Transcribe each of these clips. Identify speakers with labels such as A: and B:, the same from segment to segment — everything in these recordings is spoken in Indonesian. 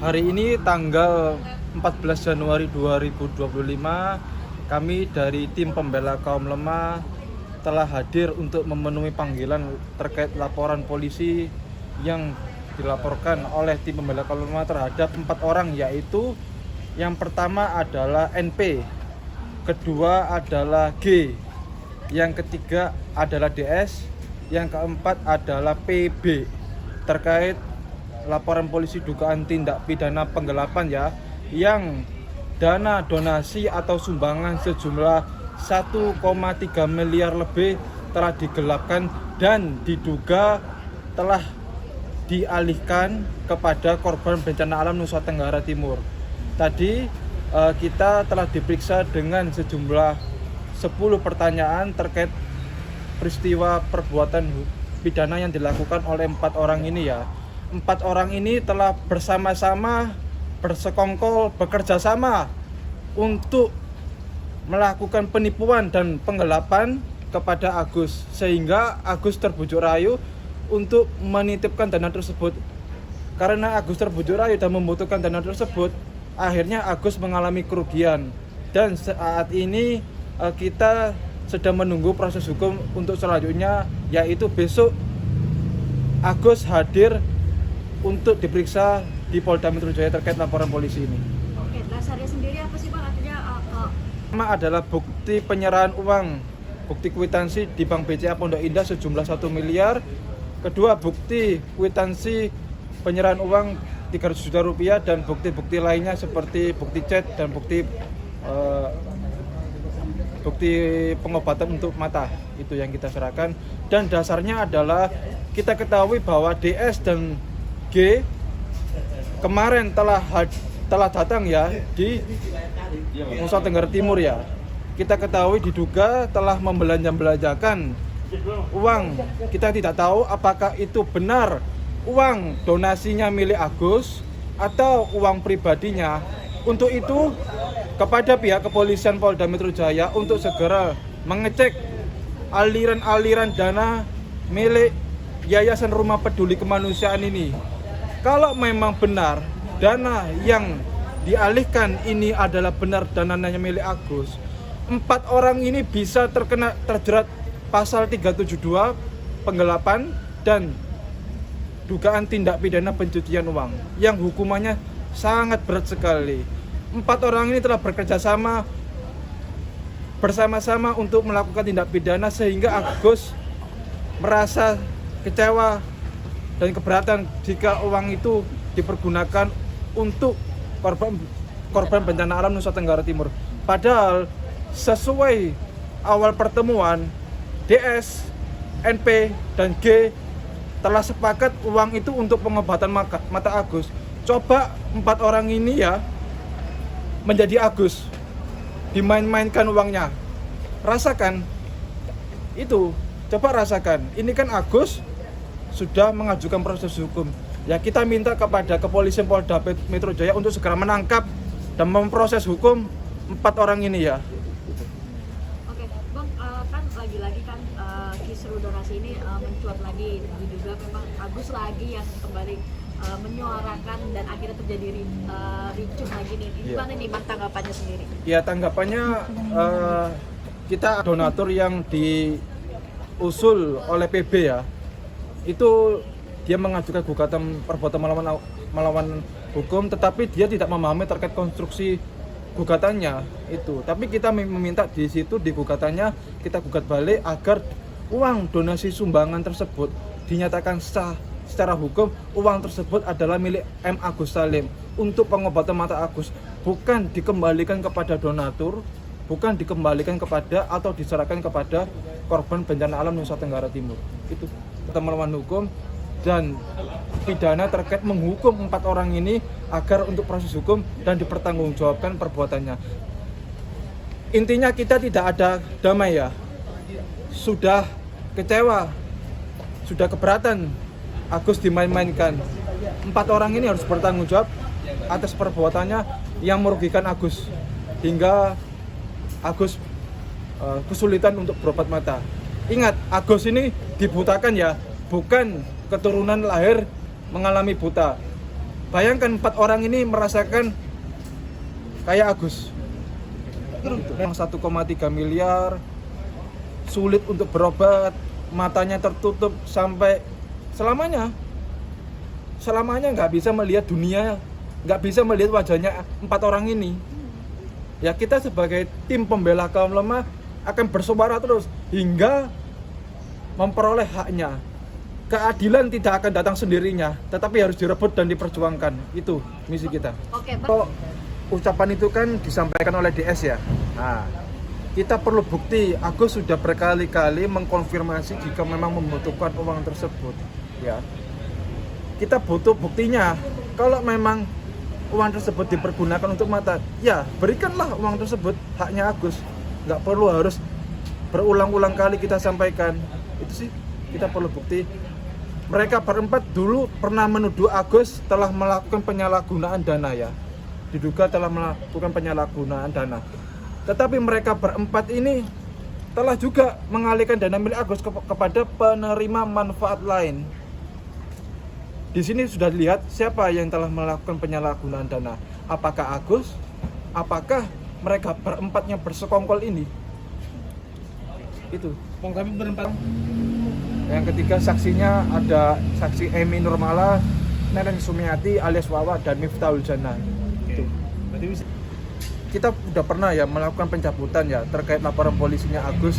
A: Hari ini tanggal 14 Januari 2025, kami dari tim pembela kaum lemah telah hadir untuk memenuhi panggilan terkait laporan polisi yang dilaporkan oleh tim pembela kaum lemah terhadap 4 orang, yaitu yang pertama adalah NP, kedua adalah G, yang ketiga adalah DS, yang keempat adalah PB, terkait laporan polisi dugaan tindak pidana penggelapan yang dana donasi atau sumbangan sejumlah 1,3 miliar lebih telah digelapkan dan diduga telah dialihkan kepada korban bencana alam Nusa Tenggara Timur. Tadi kita telah diperiksa dengan sejumlah 10 pertanyaan terkait peristiwa perbuatan pidana yang dilakukan oleh 4 orang ini 4 orang ini telah bersama-sama bersekongkol bekerja sama untuk melakukan penipuan dan penggelapan kepada Agus, sehingga Agus terbujuk rayu untuk menitipkan dana tersebut. Karena Agus terbujuk rayu dan membutuhkan dana tersebut, akhirnya Agus mengalami kerugian, dan saat ini kita sedang menunggu proses hukum untuk selanjutnya, yaitu besok Agus hadir untuk diperiksa di Polda Metro Jaya terkait laporan polisi ini.
B: Oke, dasarnya sendiri apa sih Bang? Artinya
A: Pertama adalah bukti penyerahan uang, bukti kwitansi di Bank BCA Pondok Indah sejumlah 1 miliar. Kedua, bukti kwitansi penyerahan uang 300 juta rupiah dan bukti-bukti lainnya seperti bukti chat dan bukti pengobatan untuk mata, itu yang kita serahkan. Dan dasarnya adalah kita ketahui bahwa DS dan G kemarin telah datang di Nusa Tenggara Timur Kita ketahui diduga telah membelanjakan uang. Kita tidak tahu apakah itu benar uang donasinya milik Agus atau uang pribadinya. Untuk itu kepada pihak kepolisian Polda Metro Jaya untuk segera mengecek aliran-aliran dana milik Yayasan Rumah Peduli Kemanusiaan ini. Kalau memang benar dana yang dialihkan ini adalah benar dananya milik Agus, 4 orang ini bisa terjerat pasal 372 penggelapan dan dugaan tindak pidana pencucian uang yang hukumannya sangat berat sekali. 4 orang ini telah bersama-sama untuk melakukan tindak pidana, sehingga Agus merasa kecewa dan keberatan jika uang itu dipergunakan untuk korban bencana alam Nusa Tenggara Timur. Padahal sesuai awal pertemuan, DS, NP, dan G telah sepakat uang itu untuk pengobatan mata Agus. Coba 4 orang ini menjadi Agus, dimain-mainkan uangnya. Rasakan itu, coba rasakan. Ini kan Agus sudah mengajukan proses hukum. Kita minta kepada kepolisian Polda Metro Jaya untuk segera menangkap dan memproses hukum 4 orang ini
B: Oke, Bang, kan lagi-lagi kan kisru donasi ini mencuat lagi, diduga memang Agus lagi yang kembali menyuarakan dan akhirnya terjadi ricuh lagi nih. Gimana nih Bang tanggapannya sendiri?
A: Tanggapannya kita donatur yang diusul oleh PB itu dia mengajukan gugatan perbuatan melawan hukum, tetapi dia tidak memahami terkait konstruksi gugatannya itu. Tapi kita meminta di situ, di gugatannya kita gugat balik agar uang donasi sumbangan tersebut dinyatakan sah secara hukum. Uang tersebut adalah milik M. Agus Salim untuk pengobatan mata Agus, bukan dikembalikan kepada donatur, bukan dikembalikan kepada atau diserahkan kepada korban bencana alam Nusa Tenggara Timur. Itu kita melawan hukum dan pidana terkait menghukum 4 orang ini agar untuk proses hukum dan dipertanggungjawabkan perbuatannya. Intinya kita tidak ada damai sudah kecewa, sudah keberatan Agus dimain-mainkan. 4 orang ini harus bertanggung jawab atas perbuatannya yang merugikan Agus hingga Agus kesulitan untuk berobat mata. Ingat, Agus ini dibutakan bukan keturunan lahir mengalami buta. Bayangkan 4 orang ini merasakan kayak Agus. Yang 1,3 miliar, sulit untuk berobat, matanya tertutup sampai selamanya nggak bisa melihat dunia, nggak bisa melihat wajahnya 4 orang ini. Ya kita sebagai tim pembela kaum lemah akan bersuara terus hingga memperoleh haknya. Keadilan tidak akan datang sendirinya, tetapi harus direbut dan diperjuangkan. Itu misi kita.
B: Oke,
A: Kalau ucapan itu kan disampaikan oleh DS ya. Nah, kita perlu bukti. Agus sudah berkali-kali mengkonfirmasi jika memang membutuhkan uang tersebut. Ya, kita butuh buktinya. Kalau memang uang tersebut dipergunakan untuk mata, ya berikanlah uang tersebut, haknya Agus. Nggak perlu harus berulang-ulang kali kita sampaikan. Itu sih, kita perlu bukti. Mereka berempat dulu pernah menuduh Agus telah melakukan penyalahgunaan dana ya. Diduga telah melakukan penyalahgunaan dana. Tetapi mereka berempat ini telah juga mengalihkan dana milik Agus kepada penerima manfaat lain. Di sini sudah dilihat siapa yang telah melakukan penyalahgunaan dana. Apakah Agus? Apakah mereka berempatnya bersekongkol ini? Itu.
C: Kami berempat.
A: Yang ketiga saksinya ada saksi Emi Nurmala, Neneng Sumiati alias Wawa, dan Miftahul Jannah.
C: Oke. Berarti bisa.
A: Kita sudah pernah ya melakukan pencabutan ya terkait laporan polisinya Agus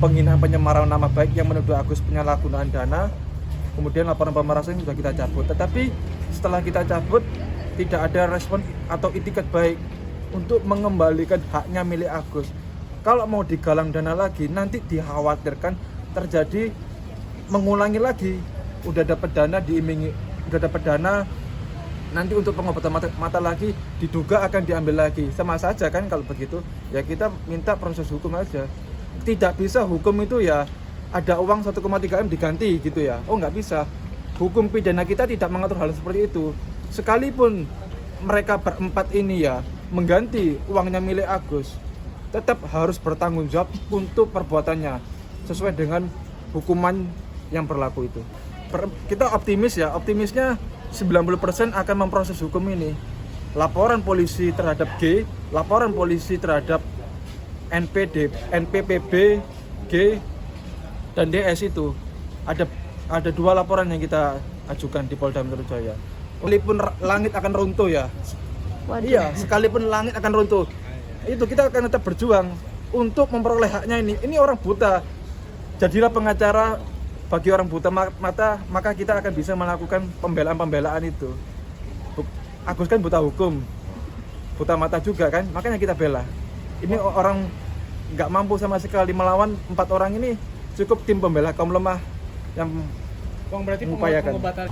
A: penghinaan penyemaran nama baik yang menuduh Agus penyalahgunaan dana. Kemudian laporan pemerasan sudah kita cabut. Tetapi setelah kita cabut tidak ada respon atau itikat baik untuk mengembalikan haknya milik Agus. Kalau mau digalang dana lagi nanti dikhawatirkan terjadi mengulangi lagi. Udah dapat dana diiming, udah dapat dana nanti untuk pengobatan mata lagi diduga akan diambil lagi. Sama saja kan kalau begitu. Ya kita minta proses hukum aja. Tidak bisa hukum itu ya ada uang 1,3 M diganti gitu ya. Oh nggak bisa. Hukum pidana kita tidak mengatur hal seperti itu. Sekalipun mereka berempat ini ya mengganti uangnya milik Agus, tetap harus bertanggung jawab untuk perbuatannya sesuai dengan hukuman yang berlaku itu. Kita optimis ya, optimisnya 90% akan memproses hukum ini. Laporan polisi terhadap G, laporan polisi terhadap NPPB, G, dan DS itu ada 2 laporan yang kita ajukan di Polda Metro Jaya. Sekalipun langit akan runtuh ya.
B: Waduh.
A: Iya, sekalipun langit akan runtuh. Itu kita akan tetap berjuang untuk memperoleh haknya ini. Ini orang buta. Jadilah pengacara bagi orang buta mata, maka kita akan bisa melakukan pembelaan itu. Agus kan buta hukum, buta mata juga kan, makanya kita bela. Ini orang nggak mampu sama sekali melawan 4 orang ini, cukup tim pembela kaum lemah yang
C: Bang, berarti
A: mengupayakan.
C: pengobatan